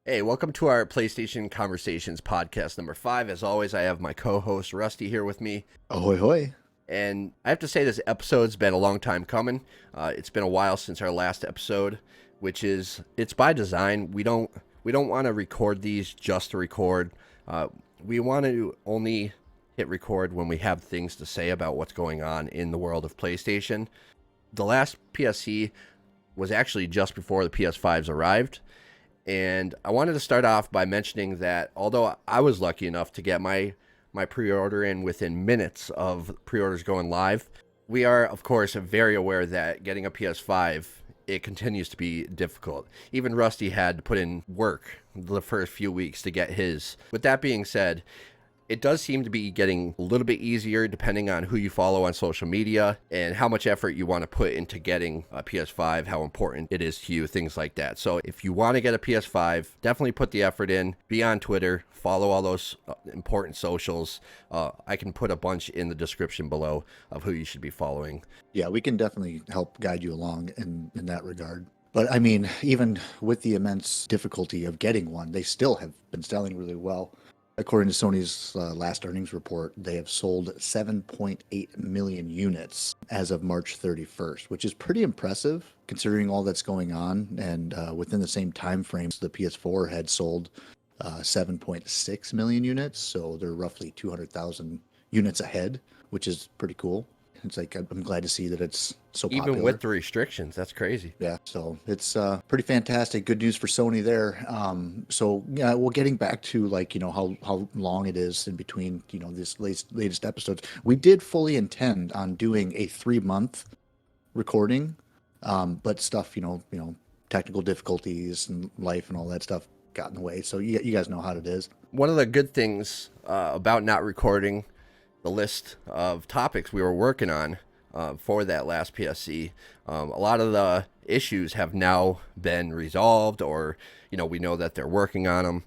Hey, welcome to our PlayStation Conversations podcast number 5. As always, I have my co-host Rusty here with me. Ahoy, hoy. And I have to say this episode's been a long time coming. It's been a while since our last episode, it's by design. We don't want to record these just to record. We want to only hit record when we have things to say about what's going on in the world of PlayStation. The last PSC was actually just before the PS5s arrived. And I wanted to start off by mentioning that although I was lucky enough to get my pre-order in within minutes of pre-orders going live, we are, of course, very aware that getting a PS5, it continues to be difficult. Even Rusty had to put in work the first few weeks to get his. With that being said, it does seem to be getting a little bit easier depending on who you follow on social media and how much effort you want to put into getting a PS5, how important it is to you, things like that. So if you want to get a PS5, definitely put the effort in. Be on Twitter, follow all those important socials. I can put a bunch in the description below of who you should be following. Yeah, we can definitely help guide you along in that regard. But I mean, even with the immense difficulty of getting one, they still have been selling really well. According to Sony's last earnings report, they have sold 7.8 million units as of March 31st, which is pretty impressive considering all that's going on. And within the same time frame, the PS4 had sold 7.6 million units. So they're roughly 200,000 units ahead, which is pretty cool. It's like I'm glad to see that it's so popular. Even with the restrictions, that's crazy. Yeah, so it's pretty fantastic. Good news for Sony there. So yeah, well, getting back to like how long it is in between this latest episodes, we did fully intend on doing a 3-month recording, but stuff technical difficulties and life and all that stuff got in the way. So you guys know how it is. One of the good things about not recording the list of topics we were working on for that last PSC, a lot of the issues have now been resolved, or we know that they're working on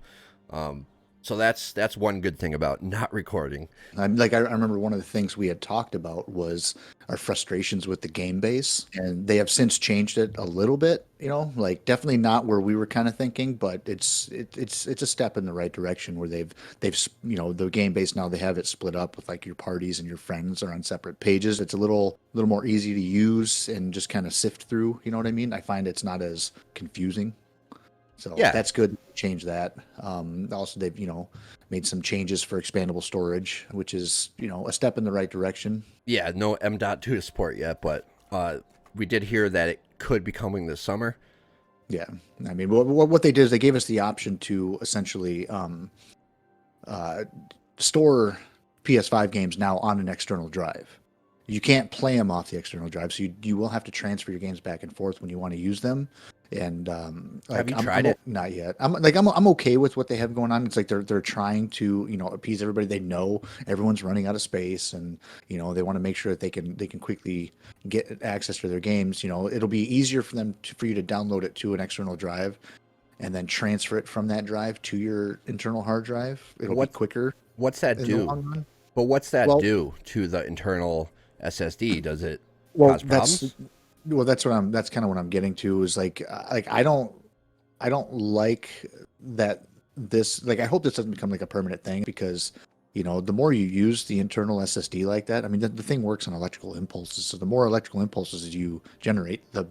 them. So that's one good thing about not recording. I remember one of the things we had talked about was our frustrations with the game base, and they have since changed it a little bit. Like definitely not where we were kind of thinking, but it's a step in the right direction where they've the game base now they have it split up with like your parties and your friends are on separate pages. It's a little more easy to use and just kind of sift through. You know what I mean? I find it's not as confusing. So Yeah, that's good. Change that. Also, they've made some changes for expandable storage, which is a step in the right direction. yeah, no M.2 support yet, but we did hear that it could be coming this summer. Yeah, I mean, what they did is they gave us the option to essentially store PS5 games now on an external drive. You can't play them off the external drive, so you will have to transfer your games back and forth when you want to use them. And Have you tried it? Not yet. I'm okay with what they have going on. It's like they're trying to appease everybody. They know everyone's running out of space, and they want to make sure that they can quickly get access to their games. It'll be easier for you to download it to an external drive, and then transfer it from that drive to your internal hard drive. It'll be quicker. What's that In the do? long run. But what's that Well, do to the internal SSD? Does it well, cause problems? that's kind of what I'm getting to is like I don't like that this like I hope this doesn't become like a permanent thing because the more you use the internal SSD like that, I mean the thing works on electrical impulses, so the more electrical impulses you generate, the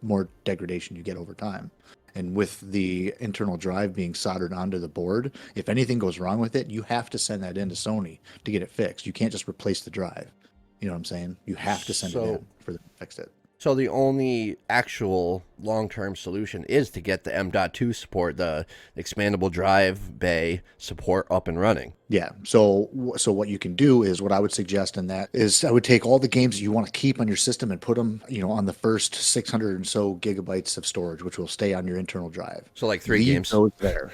more degradation you get over time. And with the internal drive being soldered onto the board, if anything goes wrong with it, you have to send that in to Sony to get it fixed. You can't just replace the drive. You know what I'm saying? You have to send it in for them to fix it. So the only actual long-term solution is to get the M.2 support, the expandable drive bay support up and running. Yeah. So what you can do is what I would suggest in that is I would take all the games you want to keep on your system and put them, on the first 600 and so gigabytes of storage, which will stay on your internal drive. So like 3 Leave games. those there.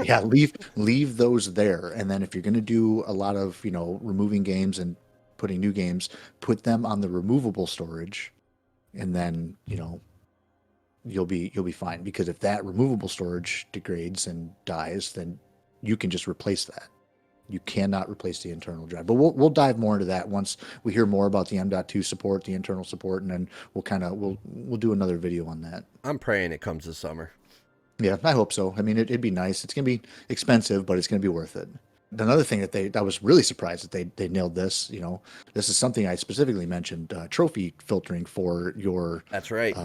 Yeah. Leave those there. And then if you're going to do a lot of, removing games and putting new games, put them on the removable storage. And then, you'll be fine, because if that removable storage degrades and dies, then you can just replace that. You cannot replace the internal drive. But we'll dive more into that once we hear more about the M.2 support, the internal support, and then we'll do another video on that. I'm praying it comes this summer. Yeah, I hope so. I mean, it'd be nice. It's gonna be expensive, but it's gonna be worth it. Another thing I was really surprised that they nailed this. This is something I specifically mentioned: trophy filtering for your. That's right.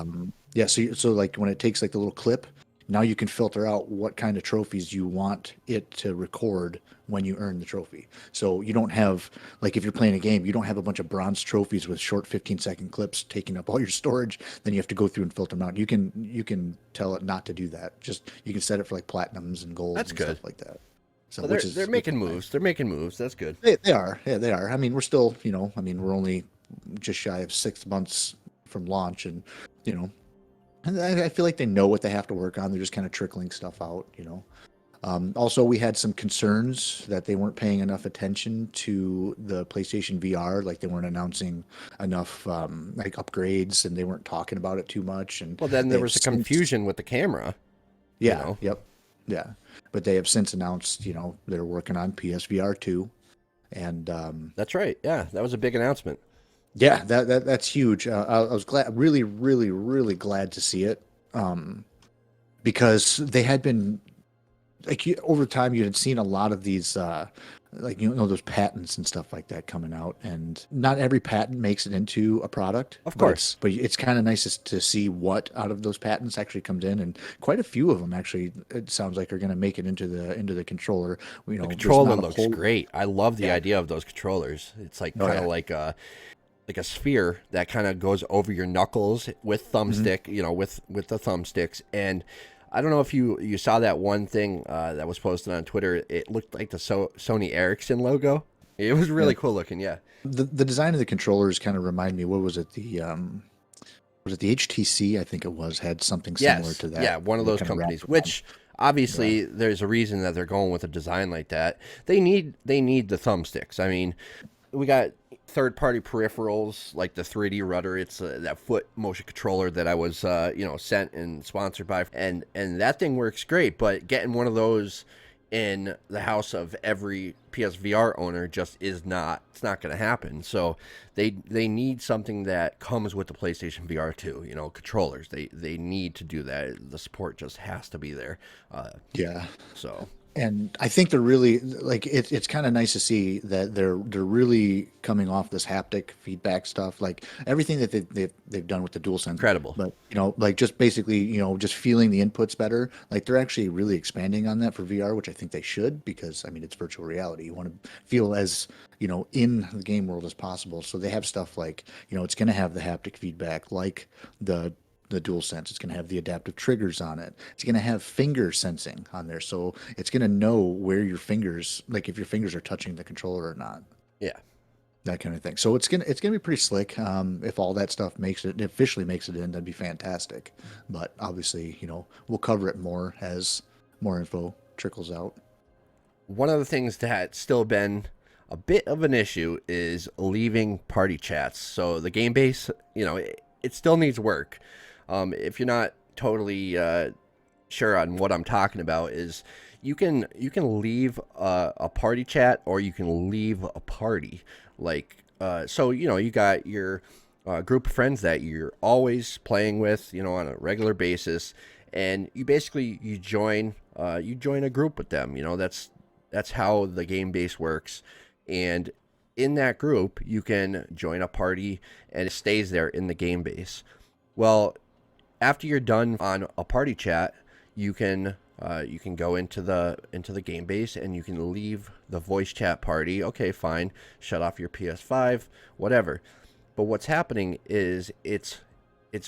Yeah, so like when it takes like the little clip, now you can filter out what kind of trophies you want it to record when you earn the trophy. So you don't have, like, if you're playing a game, you don't have a bunch of bronze trophies with short 15-second clips taking up all your storage. Then you have to go through and filter them out. You can tell it not to do that. Just you can set it for like platinums and golds That's and good. stuff like that. So Well, which they're is making moves. They're making moves. That's good. they are. Yeah, they are. I mean, we're still, I mean, we're only just shy of 6 months from launch, and you know, and I feel like they know what they have to work on. They're just kind of trickling stuff out. Also, we had some concerns that they weren't paying enough attention to the PlayStation VR, like they weren't announcing enough like upgrades, and they weren't talking about it too much. And Well, then they there have was a since, confusion with the camera. You yeah, know. yep, yeah. But they have since announced, they're working on PSVR 2, and That's right. Yeah, that was a big announcement. yeah, that's huge. I was glad, really, really, really glad to see it, because they had been like over time you had seen a lot of these like those patents and stuff like that coming out, and not every patent makes it into a product. Of but course. it's kind of nice to see what out of those patents actually comes in, and quite a few of them actually, it sounds like, are going to make it into the controller. The There's controller not a looks whole. great. I love the Yeah. idea of those controllers. It's like Oh kind of yeah. like a sphere that kind of goes over your knuckles with Hmm. thumbstick, with the thumbsticks. And I don't know if you saw that one thing that was posted on Twitter. It looked like the Sony Ericsson logo. It was Yeah. really cool looking. Yeah. The design of the controllers kind of remind me. What was it? The HTC? I think it was, had something similar Yes. to that. Yeah. One of They those kind of wrapped companies, around. which Yeah. obviously there's a reason that they're going with a design like that. They need the thumbsticks. I mean, we got third-party peripherals like the 3D rudder. It's that foot motion controller that I was sent and sponsored by, and that thing works great. But getting one of those in the house of every PSVR owner just is not. It's not going to happen. So they need something that comes with the PlayStation VR 2. Controllers. They need to do that. The support just has to be there. Yeah. So And I think they're really, like, it's kind of nice to see that they're really coming off this haptic feedback stuff, like everything that they've done with the DualSense. incredible. But like just basically, just feeling the inputs better. Like they're actually really expanding on that for VR, which I think they should, because I mean it's virtual reality. You want to feel as in the game world as possible. So they have stuff like, it's going to have the haptic feedback, like the dual sense. It's going to have the adaptive triggers on it. It's going to have finger sensing on there, so it's going to know where your fingers, like if your fingers are touching the controller or not, Yeah. that kind of thing. So it's gonna be pretty slick. If all that stuff officially makes it in, that'd be fantastic. But obviously, we'll cover it more as more info trickles out. One of the things that's still been a bit of an issue is leaving party chats. So the game base, it still needs work. If you're not totally sure on what I'm talking about, is you can leave a party chat, or you can leave a party. Like so, you got your group of friends that you're always playing with, on a regular basis, and you join a group with them. That's how the game base works. And in that group, you can join a party, and it stays there in the game base. Well, after you're done on a party chat, you can go into the game base, and you can leave the voice chat party. Okay, fine. Shut off your PS5, whatever. But what's happening is it's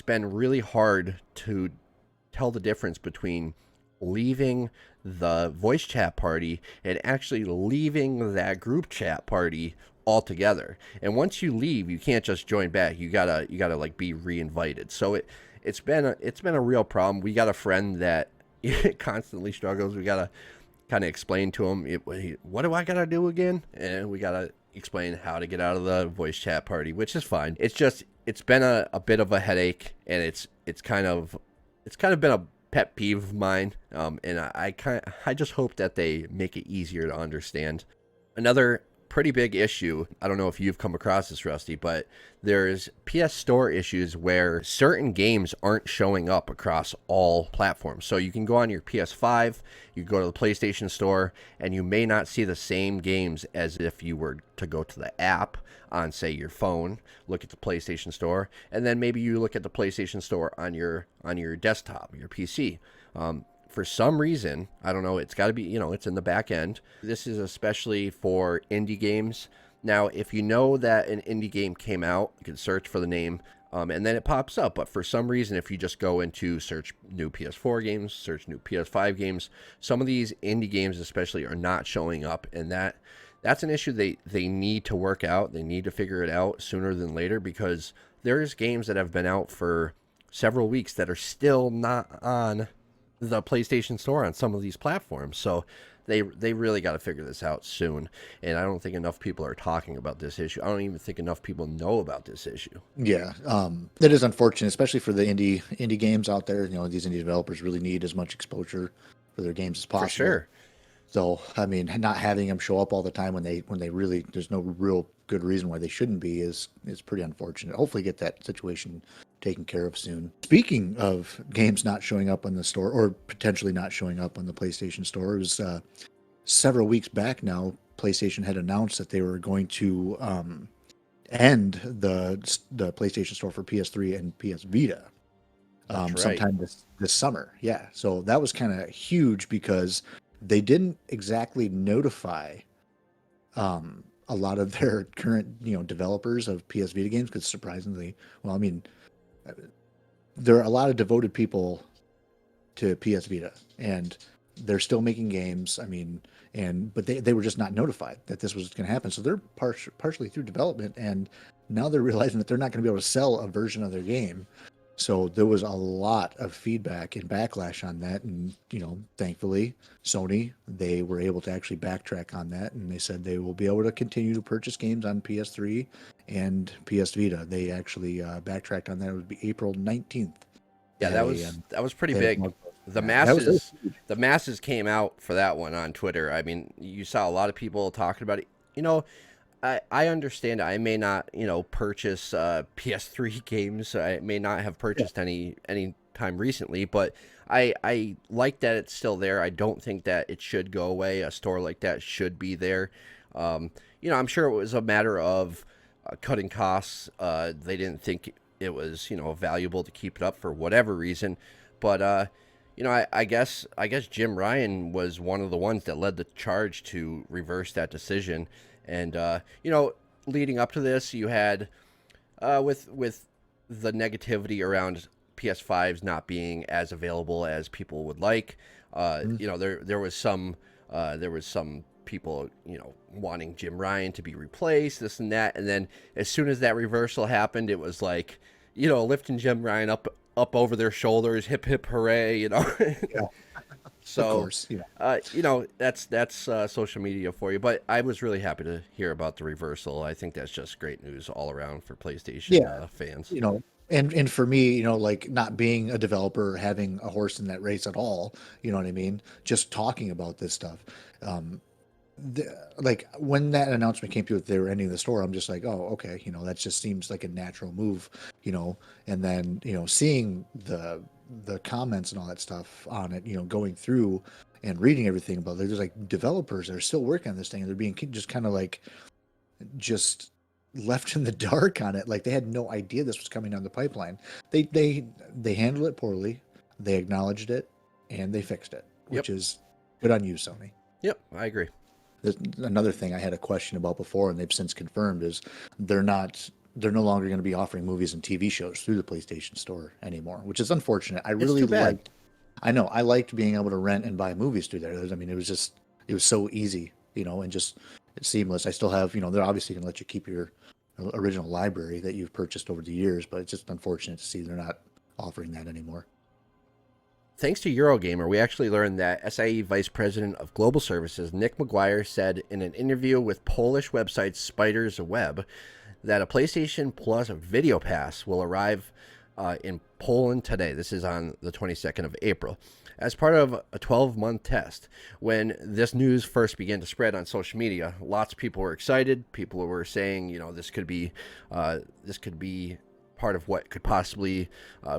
been really hard to tell the difference between leaving the voice chat party and actually leaving that group chat party altogether. And once you leave, you can't just join back. You gotta like be reinvited. So it's been a real problem. We got a friend that constantly struggles. We gotta kind of explain to him, what do I gotta do again? And we gotta explain how to get out of the voice chat party, which is fine. It's been a bit of a headache, and it's kind of been a pet peeve of mine. And I just hope that they make it easier to understand. Another pretty big issue. I don't know if you've come across this, Rusty, but there's PS Store issues where certain games aren't showing up across all platforms. So you can go on your PS5, you go to the PlayStation Store, and you may not see the same games as if you were to go to the app on, say, your phone, look at the PlayStation Store, and then maybe you look at the PlayStation Store on your desktop, your PC. For some reason, I don't know, it's got to be, it's in the back end. This is especially for indie games. Now, if you know that an indie game came out, you can search for the name, and then it pops up. But for some reason, if you just go into search new PS4 games, search new PS5 games, some of these indie games especially are not showing up, and that's an issue they need to work out. They need to figure it out sooner than later, because there's games that have been out for several weeks that are still not on the PlayStation Store on some of these platforms. So they really got to figure this out soon. And I don't think enough people are talking about this issue. I don't even think enough people know about this issue. Yeah, that is unfortunate, especially for the indie games out there. These indie developers really need as much exposure for their games as possible. For sure. So, I mean, not having them show up all the time when they really, there's no real good reason why they shouldn't be is pretty unfortunate. Hopefully get that situation taken care of soon. Speaking of games not showing up on the store, or potentially not showing up on the PlayStation Store, it was several weeks back now, PlayStation had announced that they were going to end the PlayStation Store for PS3 and PS Vita sometime this summer. Yeah, so that was kind of huge because they didn't exactly notify a lot of their current, developers of PS Vita games, because surprisingly, well, I mean, there are a lot of devoted people to PS Vita, and they're still making games. I mean, but they were just not notified that this was going to happen. So they're partially through development, and now they're realizing that they're not going to be able to sell a version of their game. So there was a lot of feedback and backlash on that. And, thankfully, Sony, they were able to actually backtrack on that. And they said they will be able to continue to purchase games on PS3 and PS Vita. They actually backtracked on that. It would be April 19th. Yeah, that was pretty big. The masses came out for that one on Twitter. I mean, you saw a lot of people talking about it. I understand. I may not, purchase PS3 games. I may not have purchased any time recently, but I like that it's still there. I don't think that it should go away. A store like that should be there. I'm sure it was a matter of cutting costs. They didn't think it was, valuable to keep it up for whatever reason. But I guess Jim Ryan was one of the ones that led the charge to reverse that decision. And, leading up to this, you had, with the negativity around PS5s not being as available as people would like, there was some people, wanting Jim Ryan to be replaced, this and that. And then as soon as that reversal happened, it was like, lifting Jim Ryan up over their shoulders, hip, hip, hooray, Yeah. So, of course, yeah. That's social media for you. But I was really happy to hear about the reversal. I think that's just great news all around for PlayStation fans. And for me, like not being a developer, having a horse in that race at all, you know what I mean? Just talking about this stuff. Like when that announcement came through that they were ending the store, I'm just like, oh, okay, that just seems like a natural move, and then, seeing the comments and all that stuff on it, going through and reading everything about it, there's like developers that are still working on this thing, and they're being just kind of like just left in the dark on it. Like they had no idea this was coming down the pipeline. They handled it poorly. They acknowledged it and they fixed it, which is good on you, Sony. Yep, I agree. There's another thing I had a question about before, and they've since confirmed, is they're no longer going to be offering movies and TV shows through the PlayStation Store anymore, which is unfortunate. I liked being able to rent and buy movies through there. I mean, it was so easy, and just it's seamless. I still have, they're obviously going to let you keep your original library that you've purchased over the years, but it's just unfortunate to see they're not offering that anymore. Thanks to Eurogamer, we actually learned that SIE Vice President of Global Services, Nick McGuire, said in an interview with Polish website Spiders Web that a PlayStation Plus Video Pass will arrive in Poland today. This is on the 22nd of April. as part of a 12-month test. When this news first began to spread on social media, lots of people were excited. People were saying, this could be part of what could possibly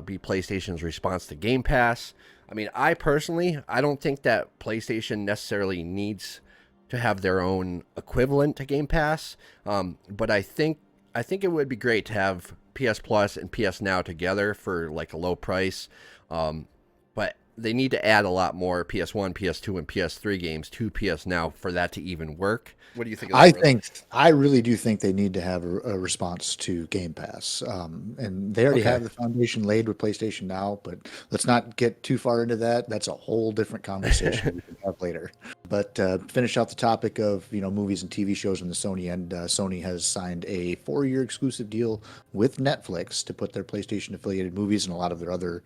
be PlayStation's response to Game Pass. I mean, I don't think that PlayStation necessarily needs to have their own equivalent to Game Pass, but I think it would be great to have PS Plus and PS Now together for like a low price. But they need to add a lot more PS1, PS2, and PS3 games to PS Now for that to even work. What do you think of that? I really do think they need to have a response to Game Pass. And they already have the foundation laid with PlayStation Now, but let's not get too far into that. That's a whole different conversation we can have later. But finish out the topic of movies and TV shows on the Sony end. Sony has signed a 4-year exclusive deal with Netflix to put their PlayStation affiliated movies and a lot of their other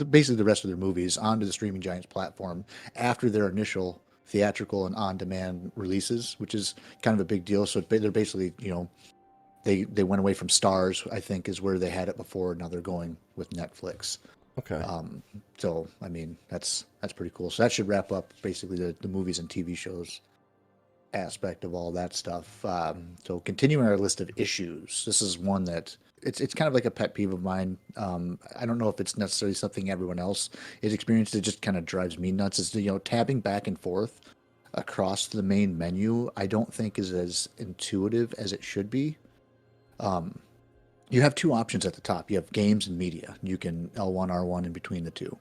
basically the rest of their movies onto the streaming giants platform after their initial theatrical and on-demand releases, which is kind of a big deal. So they're basically, they went away from Stars, I think, is where they had it before. Now they're going with Netflix. Okay. So I mean, that's pretty cool. So that should wrap up basically the movies and TV shows aspect of all that stuff. So continuing our list of issues, this is one that it's kind of like a pet peeve of mine. I don't know if it's necessarily something everyone else is experienced. It just kind of drives me nuts. Is tabbing back and forth across the main menu. I don't think is as intuitive as it should be. You have two options at the top. You have games and media. You can L1, R1 in between the two.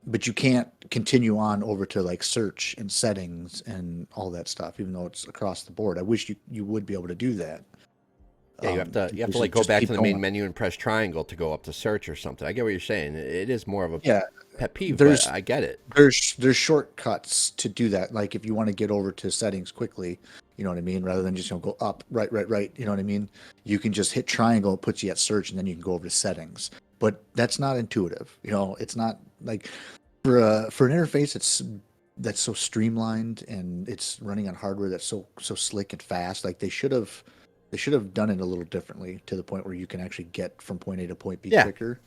But you can't continue on over to like search and settings and all that stuff, even though it's across the board. I wish you would be able to do that. Yeah, you have to like go back to the main menu and press triangle to go up to search or something. I get what you're saying. It is more of a pet peeve, but I get it. There's shortcuts to do that. Like if you want to get over to settings quickly, you know what I mean, rather than just go up, right, you know what I mean? You can just hit triangle, it puts you at search, and then you can go over to settings. But that's not intuitive. It's not like for an interface that's so streamlined and it's running on hardware that's so slick and fast. Like they should have done it a little differently to the point where you can actually get from point A to point B quicker.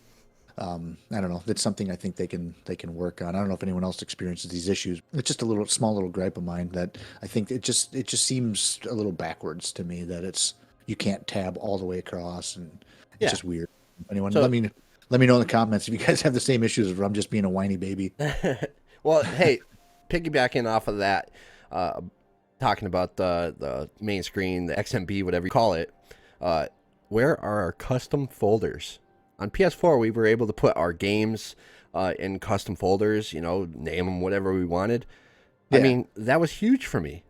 I don't know. That's something I think they can work on. I don't know if anyone else experiences these issues. It's just a small little gripe of mine that I think it just seems a little backwards to me that you can't tab all the way across, and it's just weird. Anyone, let me know in the comments if you guys have the same issues or I'm just being a whiny baby. Well, hey, piggybacking off of that, talking about the main screen, the XMB, whatever you call it, where are our custom folders? On PS4, we were able to put our games in custom folders, name them whatever we wanted. Yeah. I mean, that was huge for me.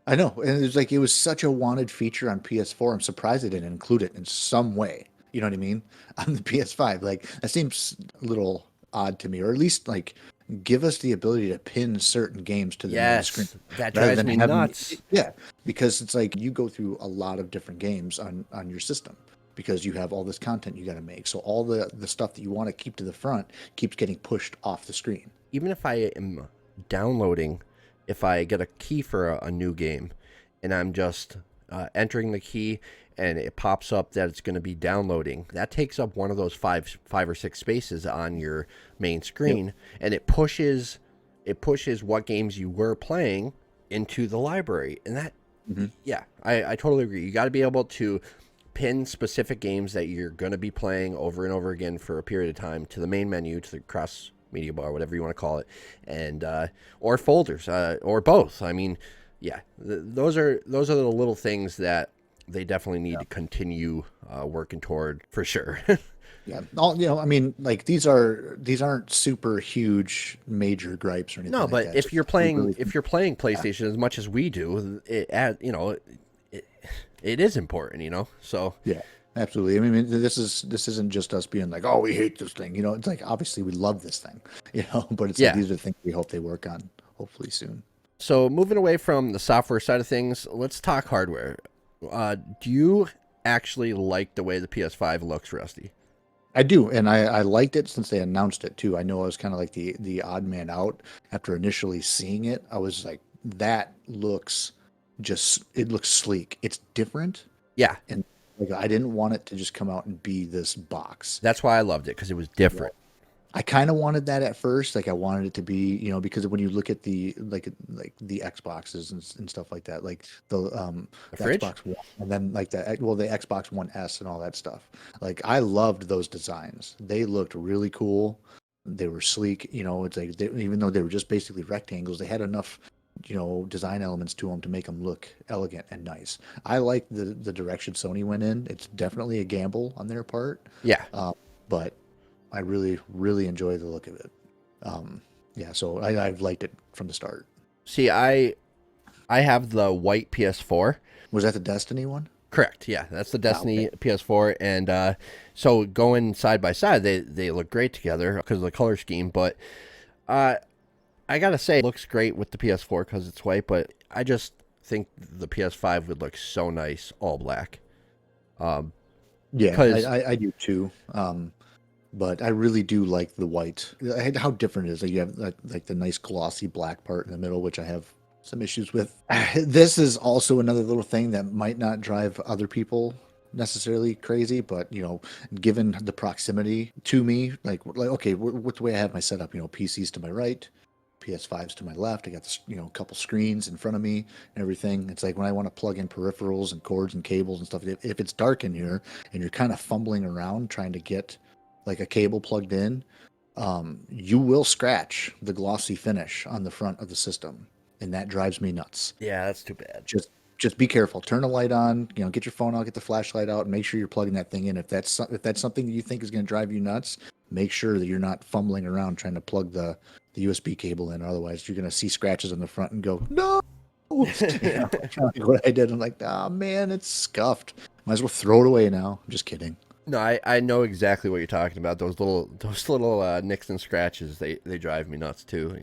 I know. And it was such a wanted feature on PS4. I'm surprised they didn't include it in some way. You know what I mean? On the PS5. Like, that seems a little odd to me, or at least like give us the ability to pin certain games to the main screen. That drives me nuts. Yeah, because it's like you go through a lot of different games on your system because you have all this content you got to make. So all the stuff that you want to keep to the front keeps getting pushed off the screen. Even if I am downloading, if I get a key for a new game and I'm just entering the key and it pops up that it's going to be downloading, that takes up one of those five or six spaces on your main screen, and it pushes what games you were playing into the library. And that, I totally agree. You got to be able to pin specific games that you're going to be playing over and over again for a period of time to the main menu, to the cross media bar, whatever you want to call it, and or folders, or both. I mean, those are the little things that they definitely need to continue working toward, for sure. Yeah, I mean, like these aren't super huge major gripes or anything. No, but like if you're playing PlayStation as much as we do, it is important, So yeah, absolutely. I mean, this isn't just us being like, oh, we hate this thing. It's like obviously we love this thing, But it's like these are things we hope they work on hopefully soon. So moving away from the software side of things, let's talk hardware. Do you actually like the way the PS5 looks, Rusty? I do, and I liked it since they announced it too. I know I was kind of like the odd man out after initially seeing it. I was like, it looks sleek. It's different. Yeah. And Like I didn't want it to just come out and be this box. That's why I loved it, because it was different. I kind of wanted that at first. Like I wanted it to be, because when you look at the like the Xboxes and stuff like that, like The the fridge? Xbox One, and then like the Xbox One S and all that stuff. Like I loved those designs. They looked really cool. They were sleek. It's like even though they were just basically rectangles, they had enough design elements to them to make them look elegant and nice. I like the direction Sony went in. It's definitely a gamble on their part, Yeah. but I really, really enjoy the look of it. Yeah, so I've liked it from the start. See, I have the white PS4. Was that the Destiny one? Correct. Yeah, that's the Ah, Destiny okay. PS4, and so going side by side, they look great together because of the color scheme. But uh, I gotta say, it looks great with the PS4 because it's white. But I just think the PS5 would look so nice all black. Yeah, Because I do too. But I really do like the white. How different it is. Like you have like the nice glossy black part in the middle, which I have some issues with. This is also another little thing that might not drive other people necessarily crazy, but given the proximity to me, like okay, with the way I have my setup, PCs to my right, PS5s to my left. I got this, a couple screens in front of me and everything. It's like when I want to plug in peripherals and cords and cables and stuff, if it's dark in here and you're kind of fumbling around trying to get like a cable plugged in, you will scratch the glossy finish on the front of the system. And that drives me nuts. yeah, that's too bad. Just be careful. Turn the light on, get your phone out, get the flashlight out, and make sure you're plugging that thing in. If that's something that you think is going to drive you nuts, make sure that you're not fumbling around trying to plug the USB cable in. Otherwise, you're going to see scratches on the front and go, no. Like what I did. I'm like, oh man, it's scuffed. Might as well throw it away now. I'm just kidding. No, I know exactly what you're talking about. Those little nicks and scratches, they drive me nuts too.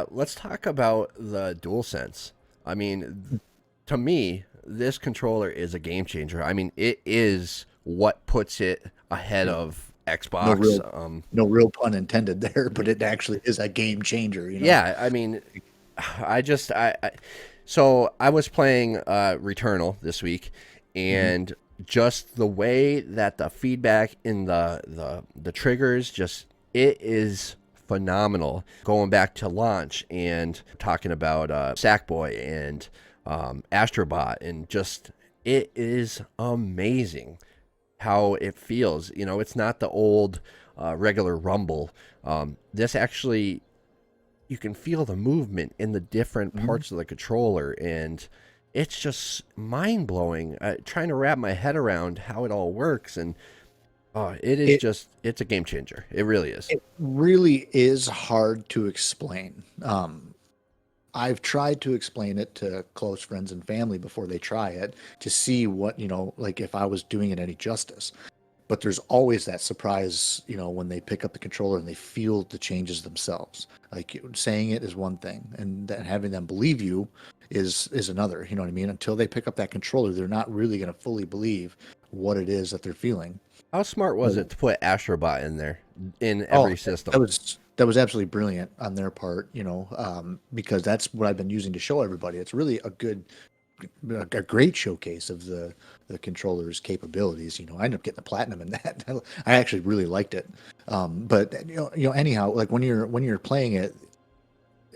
Let's talk about the DualSense. I mean, to me, this controller is a game changer. I mean, it is what puts it ahead of No Xbox. real, no real pun intended there, but it actually is a game changer. Yeah, I mean, so I was playing Returnal this week, Mhm. and just the way that the feedback in the triggers, just it is phenomenal. Going back to launch and talking about Sackboy and Astrobot, and just it is amazing how it feels. It's not the old regular rumble. This actually, you can feel the movement in the different Mhm. parts of the controller, and it's just mind blowing. Trying to wrap my head around how it all works, and It it's a game changer. It really is. it really is hard to explain. I've tried to explain it to close friends and family before they try it to see what, like if I was doing it any justice. But there's always that surprise, when they pick up the controller and they feel the changes themselves. Like saying it is one thing, and then having them believe you is another. You know what I mean? Until they pick up that controller, they're not really going to fully believe what it is that they're feeling. How smart was Like, it to put Astrobot in there in oh, every system? that was absolutely brilliant on their part, because that's what I've been using to show everybody. It's really a great showcase of the controller's capabilities. I ended up getting the platinum in that. I actually really liked it. But anyhow, like when you're playing it,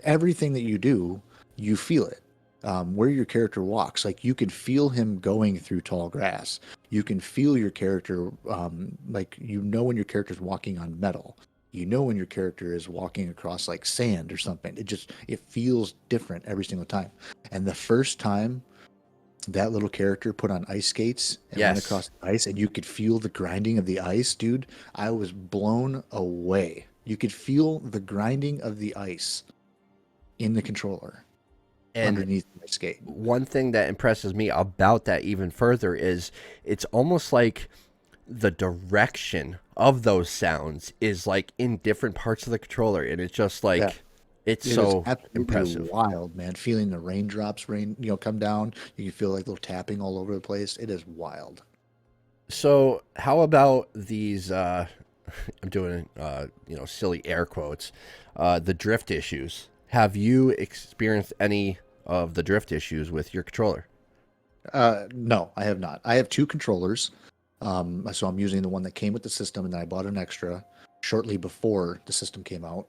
everything that you do, you feel it. Where your character walks, like you can feel him going through tall grass. You can feel your character, like when your character's walking on metal. When your character is walking across like sand or something. It feels different every single time. And the first time that little character put on ice skates and went Yes. across the ice, and you could feel the grinding of the ice, dude, I was blown away. You could feel the grinding of the ice in the controller And underneath my skate. one thing that impresses me about that even further is it's almost like the direction of those sounds is like in different parts of the controller, and it's just Yeah, like it's it is so absolutely impressive. wild, man. Feeling the raindrops come down. You can feel like little tapping all over the place. It is wild. So how about these I'm doing silly air quotes, the drift issues. Have you experienced any of the drift issues with your controller? No, I have not. I have two controllers. So I'm using the one that came with the system, and then I bought an extra shortly before the system came out.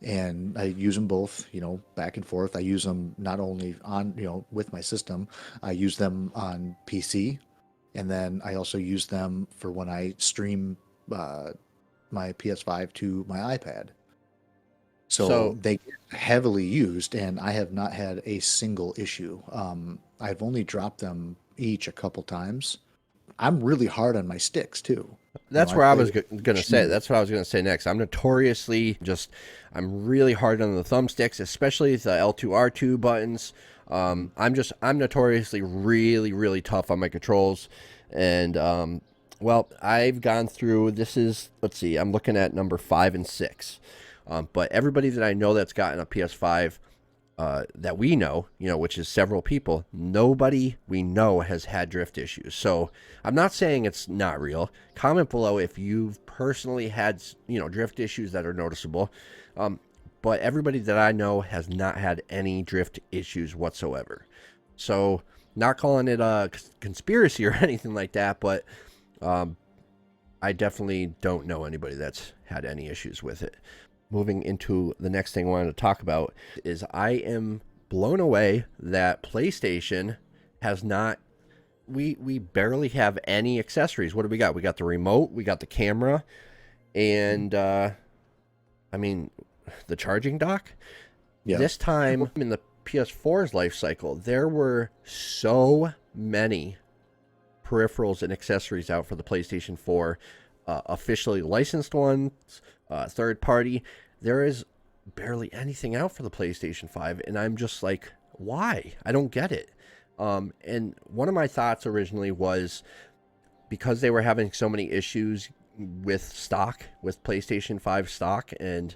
And I use them both, back and forth. I use them not only on, with my system, I use them on PC, and then I also use them for when I stream my PS5 to my iPad. So So they get heavily used, and I have not had a single issue. I've only dropped them each a couple times. I'm really hard on my sticks too. that's I where I play was with going to say. That's what I was going to say next. I'm really hard on the thumbsticks, especially the L2R2 buttons. I'm notoriously really, really tough on my controls. And, well, I've gone through, let's see, I'm looking at number 5 and 6. But everybody that I know that's gotten a PS5, that we know, which is several people, nobody we know has had drift issues. So I'm not saying it's not real. Comment below if you've personally had, drift issues that are noticeable. But everybody that I know has not had any drift issues whatsoever. So not calling it a conspiracy or anything like that, but I definitely don't know anybody that's had any issues with it. Moving into the next thing I wanted to talk about is I am blown away that PlayStation has not, we barely have any accessories. What do we got? We got the remote, we got the camera, and I mean, the charging dock. Yeah. This time in the PS4's life cycle, there were so many peripherals and accessories out for the PlayStation 4, officially licensed ones, third party. There is barely anything out for the PlayStation 5, and I'm just like, why? I don't get it. And one of my thoughts originally was because they were having so many issues with PlayStation 5 stock, and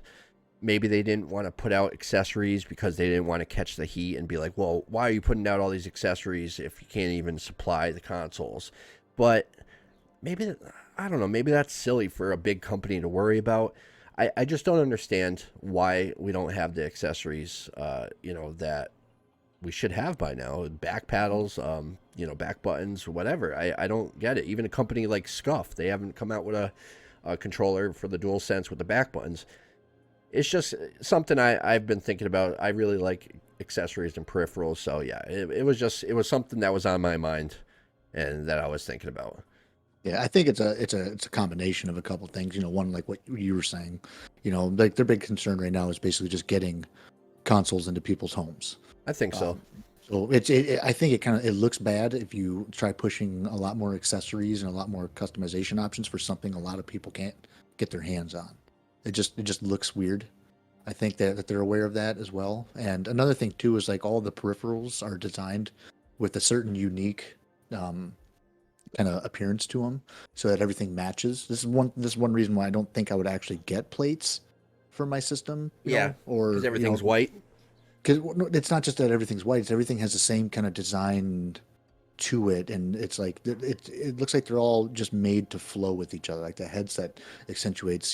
maybe they didn't want to put out accessories because they didn't want to catch the heat and be like, well, why are you putting out all these accessories if you can't even supply the consoles? But maybe, I don't know, maybe that's silly for a big company to worry about. I just don't understand why we don't have the accessories, that we should have by now. Back paddles, back buttons, whatever. I don't get it. Even a company like Scuff, they haven't come out with a controller for the DualSense with the back buttons. It's just something I've been thinking about. I really like accessories and peripherals. So yeah, it was something that was on my mind and that I was thinking about. Yeah, I think it's a combination of a couple things. One, like what you were saying, like their big concern right now is basically just getting consoles into people's homes. I think so. So I think it looks bad if you try pushing a lot more accessories and a lot more customization options for something a lot of people can't get their hands on. It just looks weird. I think that they're aware of that as well. And another thing too is like all the peripherals are designed with a certain unique kind of appearance to them, so that everything matches. This is one reason why I don't think I would actually get plates for my system. Or because everything's white. Because it's not just that everything's white; it's everything has the same kind of design to it, and it's like it looks like they're all just made to flow with each other. Like the headset accentuates,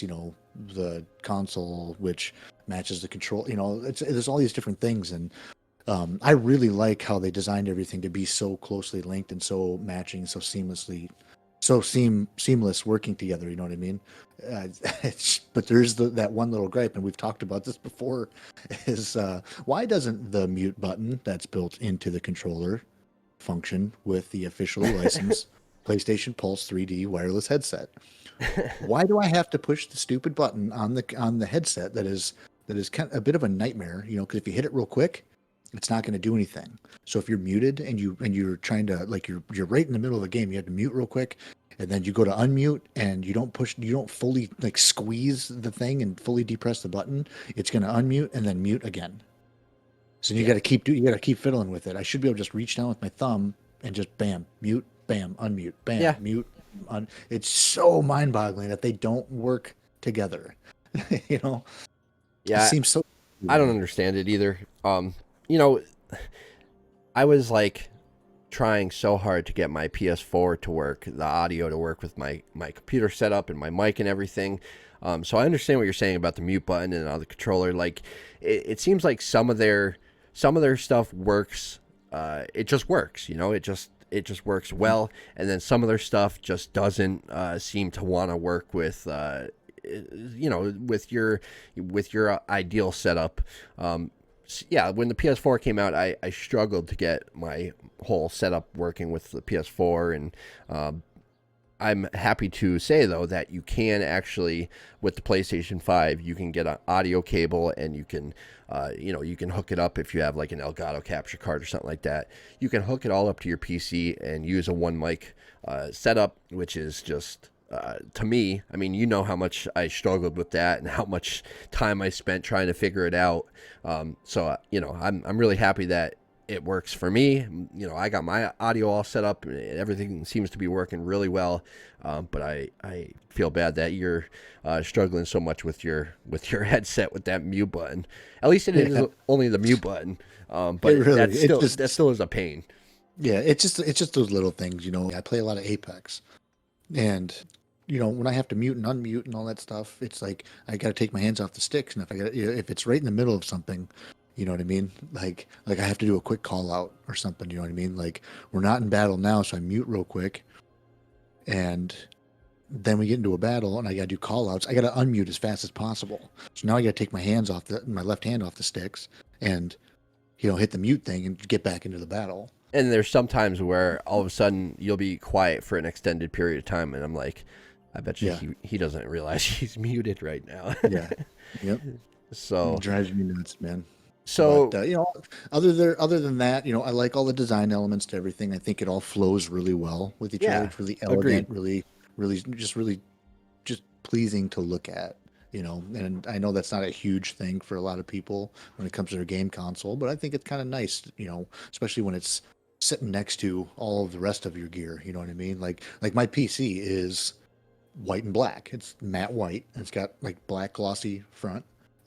the console, which matches the control. There's all these different things, and I really like how they designed everything to be so closely linked and so matching, so seamlessly, seamless working together. You know what I mean? But there's that one little gripe, and we've talked about this before, is why doesn't the mute button that's built into the controller function with the officially licensed PlayStation Pulse 3D wireless headset? Why do I have to push the stupid button on the headset that is kind of a bit of a nightmare? Because if you hit it real quick, it's not going to do anything. So if you're muted and you're trying to, like, you're right in the middle of the game, you have to mute real quick, and then you go to unmute and you don't fully like squeeze the thing and fully depress the button, it's going to unmute and then mute again. So you got to keep fiddling with it. I should be able to just reach down with my thumb and just bam, mute, bam, unmute, bam, mute. It's so mind-boggling that they don't work together. Yeah, it seems so. I don't understand it either. I was like trying so hard to get my PS4 to work, the audio to work with my computer setup and my mic and everything. So I understand what you're saying about the mute button and on the controller. Like it seems like some of their stuff works. It just works, it just works well, and then some of their stuff just doesn't seem to want to work with with your ideal setup. Yeah, when the PS4 came out, I struggled to get my whole setup working with the PS4, and I'm happy to say, though, that you can actually, with the PlayStation 5, you can get an audio cable, and you can, you can hook it up if you have like an Elgato capture card or something like that. You can hook it all up to your PC and use a one mic setup, which is just, to me, I mean, you know how much I struggled with that and how much time I spent trying to figure it out. So I'm really happy that it works for me. I got my audio all set up, and everything seems to be working really well. But I feel bad that you're struggling so much with your headset with that mute button. At least it is only the mute button. But that still is a pain. Yeah, it's just those little things. I play a lot of Apex, and when I have to mute and unmute and all that stuff, it's like I got to take my hands off the sticks, and if it's right in the middle of something. You know what I mean? Like I have to do a quick call out or something. You know what I mean? Like, we're not in battle now, so I mute real quick, and then we get into a battle, and I got to do call outs. I got to unmute as fast as possible. So now I got to take my left hand off the sticks, and hit the mute thing and get back into the battle. And there's some times where all of a sudden you'll be quiet for an extended period of time, and I'm like, I bet you he doesn't realize he's muted right now. Yeah. Yep. So it drives me nuts, man. So, but, other than that, I like all the design elements to everything. I think it all flows really well with each other. It's really elegant, agreed. really just pleasing to look at, and I know that's not a huge thing for a lot of people when it comes to their game console, but I think it's kind of nice, especially when it's sitting next to all of the rest of your gear. You know what I mean? Like my PC is white and black. It's matte white, and it's got like black glossy front.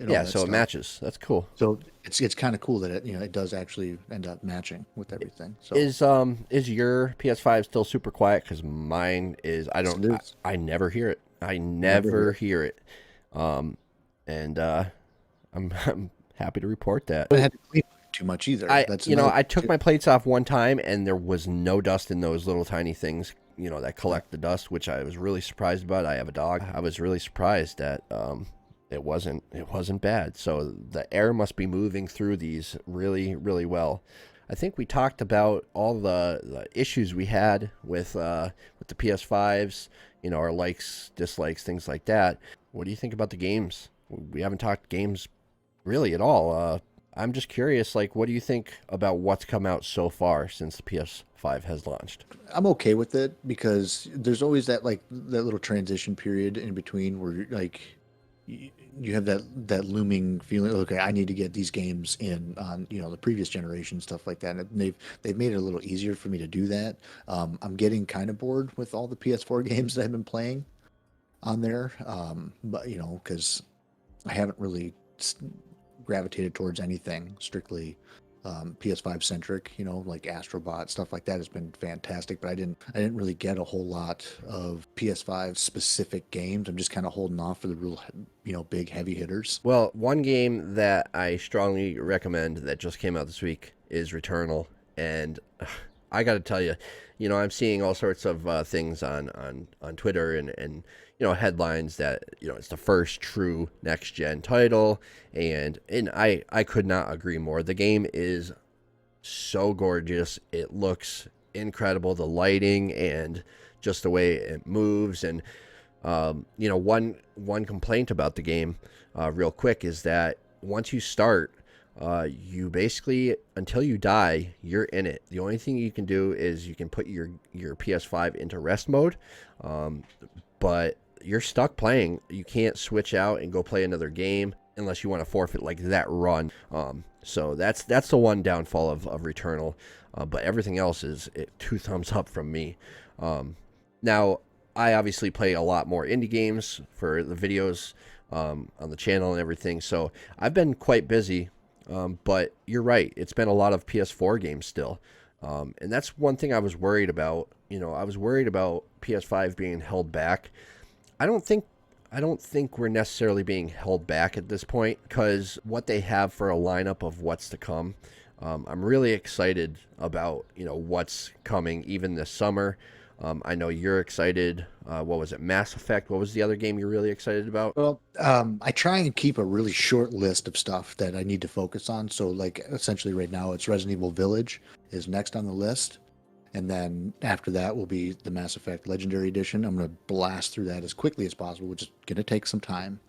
Yeah, so it matches. That's cool. So it's kind of cool that it does actually end up matching with everything. So is your PS5 still super quiet? Because mine is. I never hear it. I never hear it. And I'm happy to report that. I had to clean it too much either. I took my plates off one time, and there was no dust in those little tiny things, that collect the dust, which I was really surprised about. I have a dog. I was really surprised that it wasn't bad. So the air must be moving through these really, really well. I think we talked about all the issues we had with the PS5s, our likes, dislikes, things like that. What do you think about the games? We haven't talked games really at all. I'm just curious, what do you think about what's come out so far since the PS5 has launched? I'm okay with it because there's always that little transition period in between where you have that looming feeling. Okay, I need to get these games in on the previous generation, stuff like that. And they've made it a little easier for me to do that. I'm getting kind of bored with all the PS4 games that I've been playing on there, but because I haven't really gravitated towards anything strictly PS5 centric, like Astrobot, stuff like that has been fantastic, but I didn't really get a whole lot of PS5 specific games. I'm just kind of holding off for the real, big heavy hitters. Well, one game that I strongly recommend that just came out this week is Returnal, and I got to tell you, I'm seeing all sorts of things on Twitter and headlines that it's the first true next gen title, and I could not agree more. The game is so gorgeous. It looks incredible. The lighting and just the way it moves, and one complaint about the game, real quick, is that once you start, you basically, until you die, you're in it. The only thing you can do is you can put your PS5 into rest mode, but you're stuck playing. You can't switch out and go play another game unless you want to forfeit that run. So that's the one downfall of Returnal. But everything else is 2 thumbs up from me. Now, I obviously play a lot more indie games for the videos on the channel and everything. So I've been quite busy. But you're right. It's been a lot of PS4 games still. And that's one thing I was worried about. I was worried about PS5 being held back. I don't think we're necessarily being held back at this point, because what they have for a lineup of what's to come, I'm really excited about, what's coming even this summer. I know you're excited. What was it? Mass Effect. What was the other game you're really excited about? Well, I try and keep a really short list of stuff that I need to focus on. So, like, essentially, right now, it's Resident Evil Village is next on the list, and then after that will be the Mass Effect Legendary Edition. I'm going to blast through that as quickly as possible, which is going to take some time.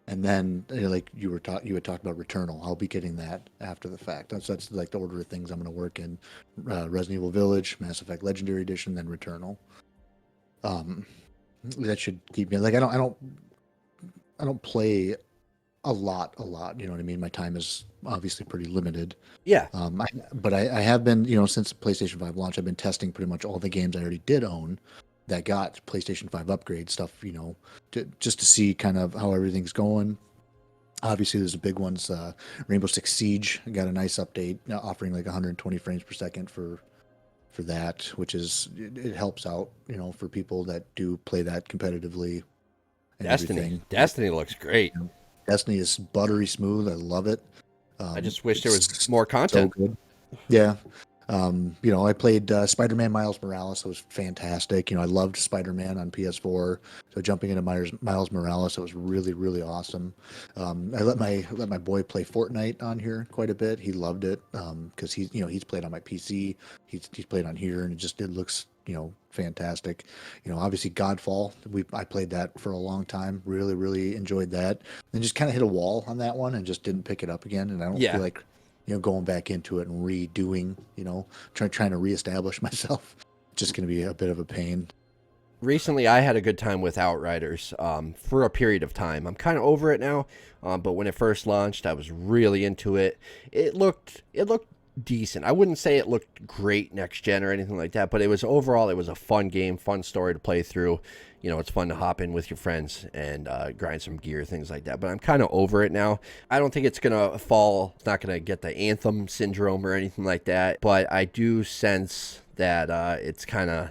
And then, like you had talked about Returnal. I'll be getting that after the fact. That's like the order of things I'm going to work in: Resident Evil Village, Mass Effect Legendary Edition, then Returnal. Um, that should keep me like I don't play a lot. You know what I mean? My time is obviously pretty limited. Yeah. But I have been, since PlayStation 5 launch, I've been testing pretty much all the games I already did own that got PlayStation 5 upgrade stuff, just to see kind of how everything's going. Obviously, there's the big ones. Rainbow Six Siege got a nice update, offering like 120 frames per second for that, which is it helps out, for people that do play that competitively. And everything. Destiny looks great. Destiny is buttery smooth. I love it. I just wish there was more content. So good. Yeah. I played Spider-Man Miles Morales. It was fantastic. I loved Spider-Man on PS4. So jumping into Miles Morales, it was really, really awesome. I let my boy play Fortnite on here quite a bit. He loved it because he's played on my PC. He's played on here, and it looks fantastic. Obviously Godfall. I played that for a long time. Really, really enjoyed that. And just kind of hit a wall on that one and just didn't pick it up again. And I don't feel like going back into it and redoing, trying to reestablish myself, just going to be a bit of a pain. Recently, I had a good time with Outriders for a period of time. I'm kind of over it now, but when it first launched, I was really into it. It looked decent. I wouldn't say it looked great next gen or anything like that, but it was a fun game, fun story to play through. It's fun to hop in with your friends and grind some gear, things like that. But I'm kind of over it now. I don't think it's gonna fall. It's not gonna get the Anthem syndrome or anything like that. But I do sense that it's kind of,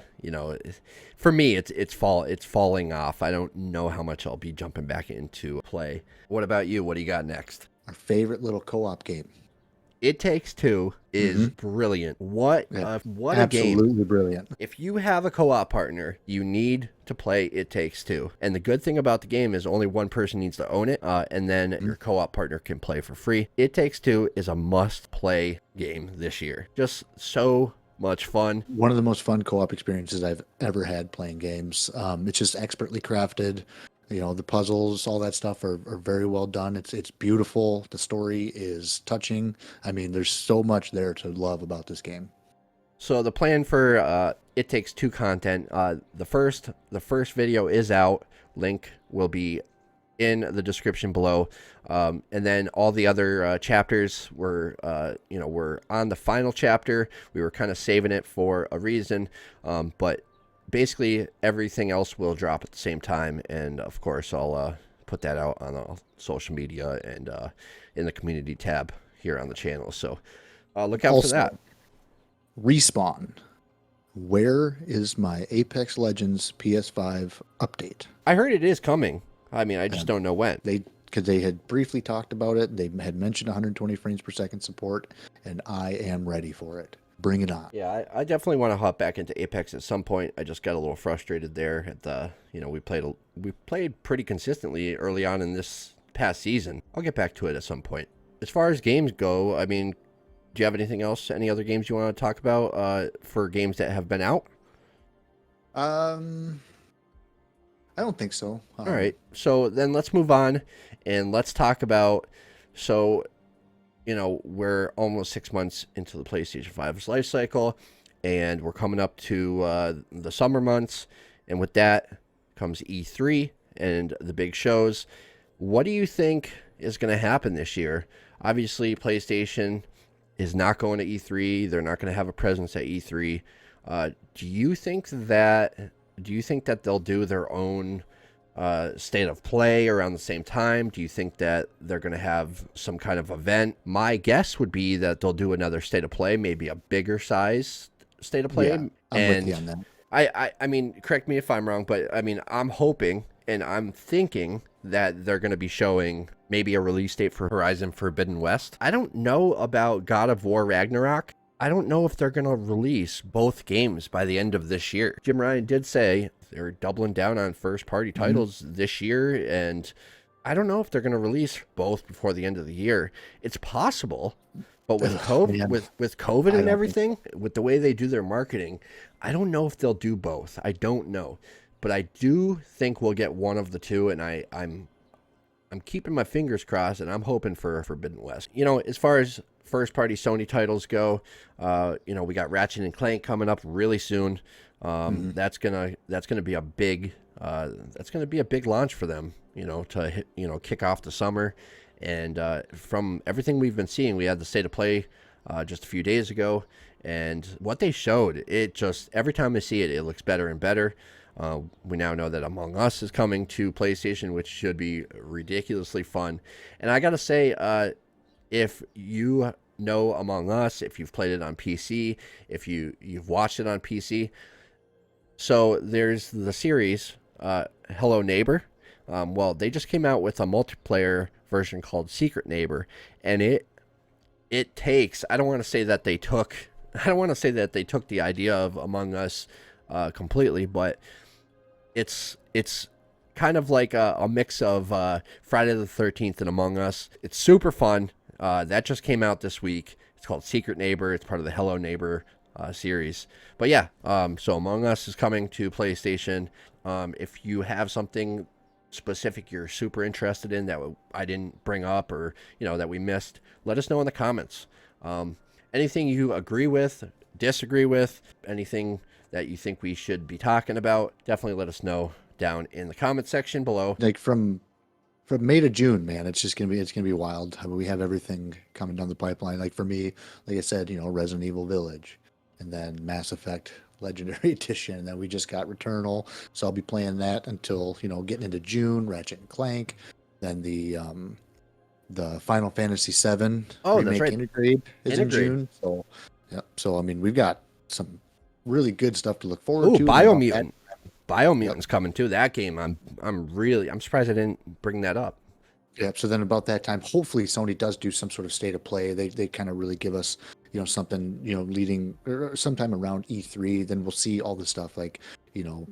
for me, it's falling off. I don't know how much I'll be jumping back into play. What about you? What do you got next? Our favorite little co-op game. It Takes Two is brilliant. What a game. Absolutely brilliant. If you have a co-op partner, you need to play It Takes Two. And the good thing about the game is only one person needs to own it, and then your co-op partner can play for free. It Takes Two is a must-play game this year. Just so much fun. One of the most fun co-op experiences I've ever had playing games. It's just expertly crafted. The puzzles, all that stuff are very well done. It's beautiful. The story is touching. I mean, there's so much there to love about this game. So the plan for It Takes Two content, the first video is out. Link will be in the description below. And then all the other chapters we're on the final chapter. We were kind of saving it for a reason, but basically everything else will drop at the same time, and of course I'll put that out on social media and in the community tab here on the channel, so look out for that. Respawn, where is my Apex Legends PS5 update? I heard it is coming. I mean, I just don't know when. Because they had briefly talked about it. They had mentioned 120 frames per second support, and I am ready for it. Bring it on. Yeah, I definitely want to hop back into Apex at some point. I just got a little frustrated there at the, we played pretty consistently early on in this past season. I'll get back to it at some point. As far as games go, I mean, do you have anything else? Any other games you want to talk about for games that have been out? I don't think so. All right. So then let's move on and let's talk about, we're almost 6 months into the PlayStation 5's life cycle, and we're coming up to the summer months, and with that comes E3 and the big shows. What do you think is going to happen this year? Obviously, PlayStation is not going to E3. They're not going to have a presence at E3. Do you think that they'll do their own state of play around the same time? Do you think that they're going to have some kind of event? My guess would be that they'll do another state of play, maybe a bigger size state of play. Yeah, I'm with you on that. I mean, correct me if I'm wrong, but I mean, I'm hoping and I'm thinking that they're going to be showing maybe a release date for Horizon Forbidden West. I don't know about God of War Ragnarok. I don't know if they're going to release both games by the end of this year. Jim Ryan did say they're doubling down on first-party titles this year, and I don't know if they're going to release both before the end of the year. It's possible, but with COVID and everything, with the way they do their marketing, I don't know if they'll do both. I don't know, but I do think we'll get one of the two, and I'm keeping my fingers crossed, and I'm hoping for Forbidden West. As far as first-party Sony titles go, we got Ratchet and Clank coming up really soon. That's gonna be a big launch for them. To hit, kick off the summer, and from everything we've been seeing, we had the State of Play just a few days ago, and what they showed, it just every time I see it, it looks better and better. We now know that Among Us is coming to PlayStation, which should be ridiculously fun. And I gotta say, if you know Among Us, if you've played it on PC, if you've watched it on PC, so there's the series Hello Neighbor. Well, they just came out with a multiplayer version called Secret Neighbor, and it takes. I don't want to say that they took the idea of Among Us completely, but it's kind of like a mix of Friday the 13th and Among Us. It's super fun. That just came out this week. It's called Secret Neighbor. It's part of the Hello Neighbor series. But yeah, so Among Us is coming to PlayStation. If you have something specific you're super interested in that I didn't bring up, or that we missed, let us know in the comments. Anything you agree with, disagree with, anything that you think we should be talking about, definitely let us know down in the comment section below. Like from May to June, man, it's gonna be wild. I mean, we have everything coming down the pipeline. Like for me, like I said, Resident Evil Village, and then Mass Effect Legendary Edition, and then we just got Returnal, so I'll be playing that until getting into June. Ratchet and Clank, then the Final Fantasy VII remake, that's right, Integrate is in June. So yeah, so I mean, we've got some really good stuff to look forward to. Biomutant's coming too. That game, I'm surprised I didn't bring that up. Yeah, so then about that time, hopefully Sony does do some sort of state of play. They kind of really give us, something, leading or sometime around E3. Then we'll see all the stuff like,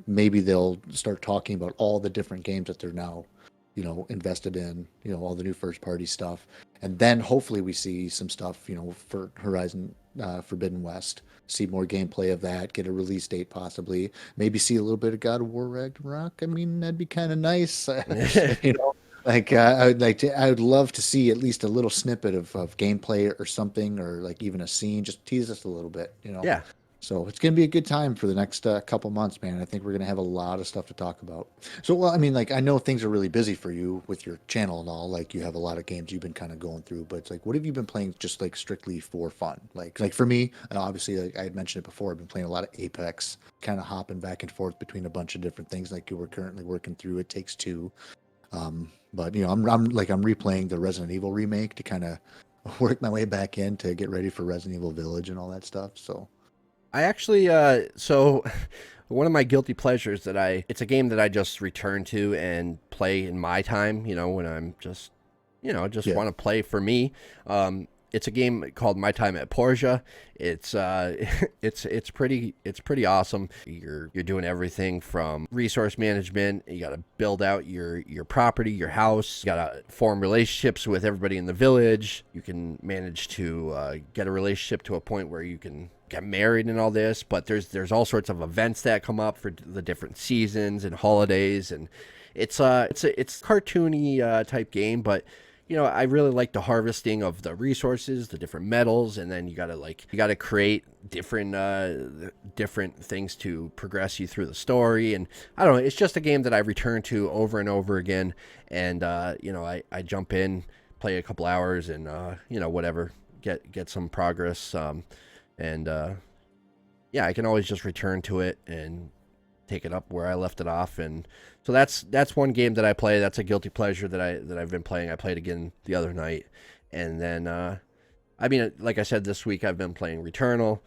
maybe they'll start talking about all the different games that they're now, invested in, all the new first party stuff. And then hopefully we see some stuff, for Horizon Forbidden West, see more gameplay of that, get a release date possibly, maybe see a little bit of God of War Ragnarok. I mean, that'd be kind of nice, Like I would love to see at least a little snippet of gameplay or something, or like even a scene, just tease us a little bit, Yeah. So it's gonna be a good time for the next couple months, man. I think we're gonna have a lot of stuff to talk about. So, well, I mean, like I know things are really busy for you with your channel and all. Like you have a lot of games you've been kind of going through, but it's like, what have you been playing just like strictly for fun? Like for me, obviously, like I had mentioned it before, I've been playing a lot of Apex, kind of hopping back and forth between a bunch of different things. Like you were currently working through It Takes Two. But I'm replaying the Resident Evil remake to kind of work my way back in to get ready for Resident Evil Village and all that stuff. So I actually so one of my guilty pleasures it's a game that I just return to and play in my time, when I'm just want to play for me. It's a game called My Time at Portia. It's it's pretty awesome. You're doing everything from resource management. You got to build out your property, your house. You got to form relationships with everybody in the village. You can manage to get a relationship to a point where you can get married and all this. But there's all sorts of events that come up for the different seasons and holidays, and it's cartoony type game, but I really like the harvesting of the resources, the different metals, and then you gotta create different things to progress you through the story. And I don't know, it's just a game that I return to over and over again. And I jump in, play a couple hours, and whatever, get some progress. I can always just return to it and take it up where I left it off. And so that's one game that I play. That's a guilty pleasure that I've been playing. I played again the other night. And then like I said, this week I've been playing Returnal.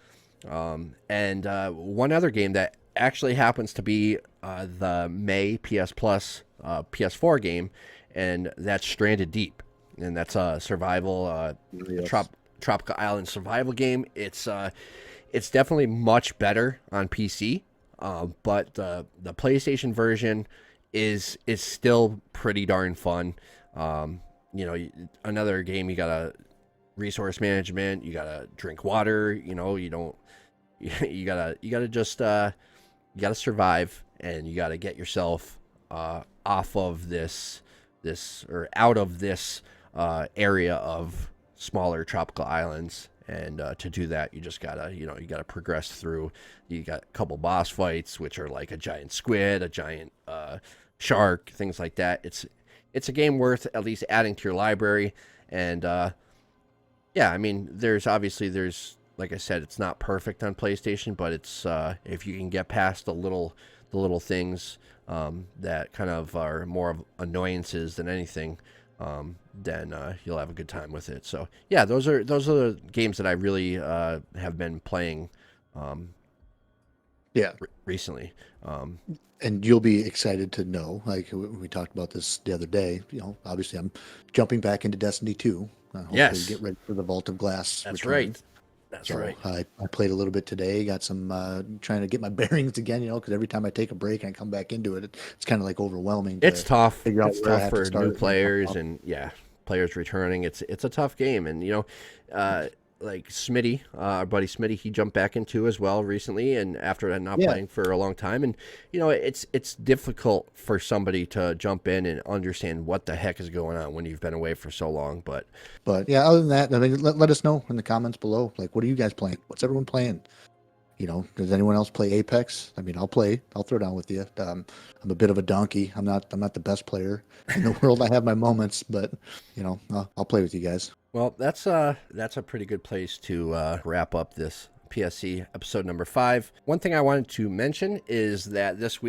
And one other game that actually happens to be the May PS Plus PS4 game, and that's Stranded Deep, and that's a survival, Yes. tropical island survival game. It's definitely much better on PC, but the PlayStation version is still pretty darn fun. Another game, you gotta resource management, you gotta drink water. You don't you gotta just you gotta survive, and you gotta get yourself off of this or out of this area of smaller tropical islands. And to do that, you just gotta, you gotta progress through. You got a couple boss fights, which are like a giant squid, a giant shark, things like that. It's a game worth at least adding to your library. And yeah, I mean, there's like I said, it's not perfect on PlayStation, but it's if you can get past the little things that kind of are more of annoyances than anything, then you'll have a good time with it. So yeah, those are the games that I really have been playing Yeah. recently. And you'll be excited to know, like we talked about this the other day, obviously I'm jumping back into Destiny 2. Hopefully Yes, get ready for the Vault of Glass that's return. right. That's So right. I played a little bit today, got some, trying to get my bearings again, because every time I take a break and I come back into it, it's kind of like overwhelming It's to tough. figure out It's where I tough have to for new start. players, and yeah, players returning. It's a tough game, and like Smitty, our buddy Smitty, he jumped back into as well recently, and after not Yeah. playing for a long time, and it's difficult for somebody to jump in and understand what the heck is going on when you've been away for so long. But But yeah, other than that, I mean, let us know in the comments below. Like, what are you guys playing? What's everyone playing? Does anyone else play Apex? I mean, I'll play. I'll throw down with you. I'm a bit of a donkey. I'm not the best player in the world. I have my moments, but I'll play with you guys. well, that's a pretty good place to wrap up this PSC episode number 5. One thing I wanted to mention is that this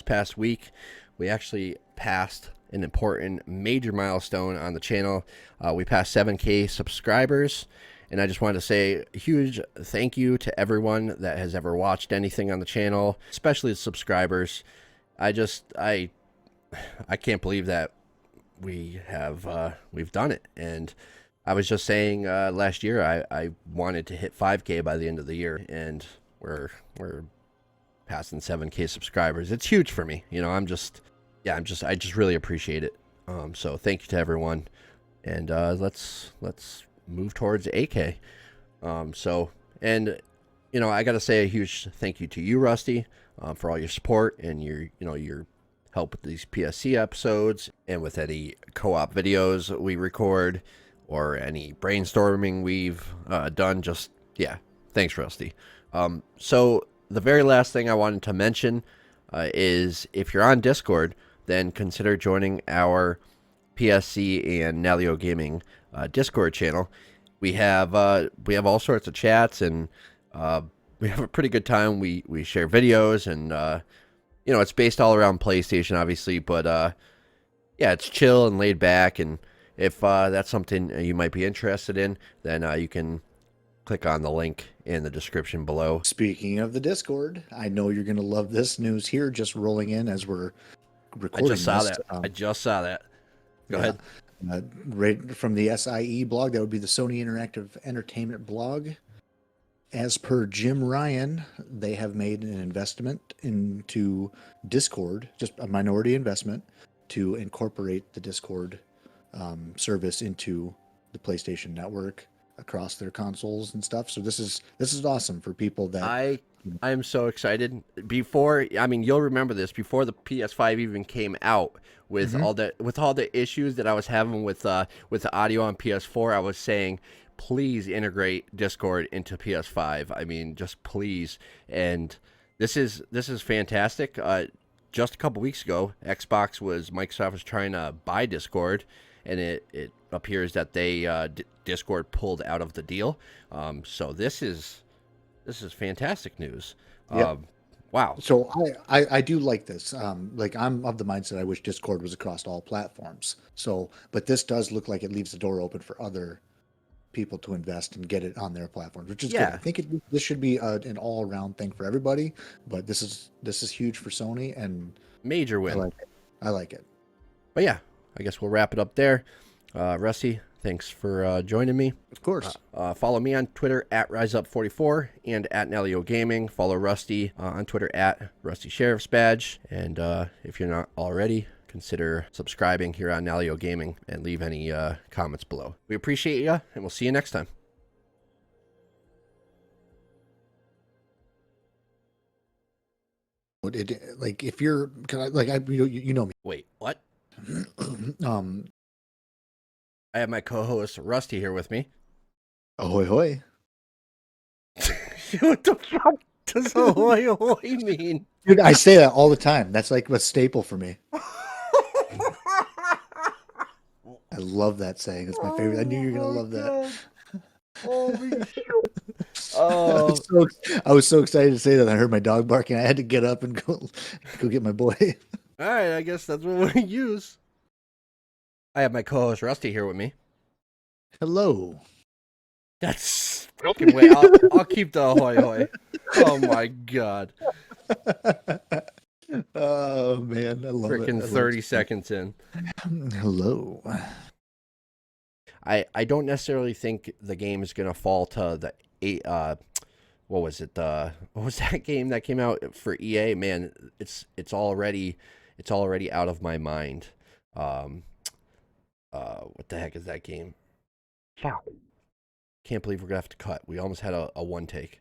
past week, we actually passed an important major milestone on the channel. We passed 7K subscribers, and I just wanted to say a huge thank you to everyone that has ever watched anything on the channel, especially the subscribers. I can't believe that we've done it. And I was just saying last year I wanted to hit 5K by the end of the year, and we're passing 7K subscribers. It's huge for me. I just really appreciate it. So thank you to everyone, and let's move towards AK. I got to say a huge thank you to you, Rusty, for all your support and your help with these PSC episodes and with any co-op videos we record or any brainstorming we've done. Just, yeah, thanks, Rusty. So the very last thing I wanted to mention is if you're on Discord, then consider joining our PSC and Nalyo Gaming Discord channel. We have all sorts of chats, and we have a pretty good time. We share videos, and it's based all around PlayStation, obviously, but yeah, it's chill and laid back. And if that's something you might be interested in, then you can click on the link in the description below. Speaking of the Discord, I know you're going to love this news here, just rolling in as we're recording. I just saw this. that. I just saw that. Go ahead. Right from the SIE blog, that would be the Sony Interactive Entertainment blog. As per Jim Ryan, they have made an investment into Discord, just a minority investment, to incorporate the Discord service into the PlayStation Network across their consoles and stuff. So this is awesome for people that I am so excited. You'll remember this before the PS5 even came out, with all the issues that I was having with the audio on PS4. I was saying, please integrate Discord into PS5. I mean, just please. And this is fantastic. Just a couple weeks ago, Microsoft was trying to buy Discord, and it appears that Discord pulled out of the deal. So this is fantastic news. Yep. Wow. So I do like this. Like, I'm of the mindset I wish Discord was across all platforms. But this does look like it leaves the door open for other people to invest and get it on their platforms, which is good. I think this should be an all-around thing for everybody. But this is huge for Sony, and major win. I like it. But yeah, I guess we'll wrap it up there. Rusty, thanks for joining me. Of course. Follow me on Twitter at RiseUp44 and at Nalyo Gaming. Follow Rusty on Twitter at Rusty Sheriff's Badge. And if you're not already, consider subscribing here on Nalyo Gaming and leave any comments below. We appreciate you, and we'll see you next time. Like if you're, can I, like I, you know me. Wait, what? um, I have my co-host Rusty here with me. ahoy hoy. What the fuck does ahoy ahoy mean? Dude, I say that all the time. That's like a staple for me. I love that saying. It's my favorite. I knew you were gonna love that. Holy shit. Oh. I was so excited to say that. I heard my dog barking. I had to get up and go get my boy. All right, I guess that's what we use. I have my co-host Rusty here with me. Hello. That's fucking way. I'll keep the ahoy hoy. Oh my god. Oh man, I love it. Freaking 30 seconds in. Hello. I don't necessarily think the game is gonna fall to the what was it? What was that game that came out for EA? Man, it's already out of my mind. What the heck is that game? Can't believe we're gonna have to cut. We almost had a one take.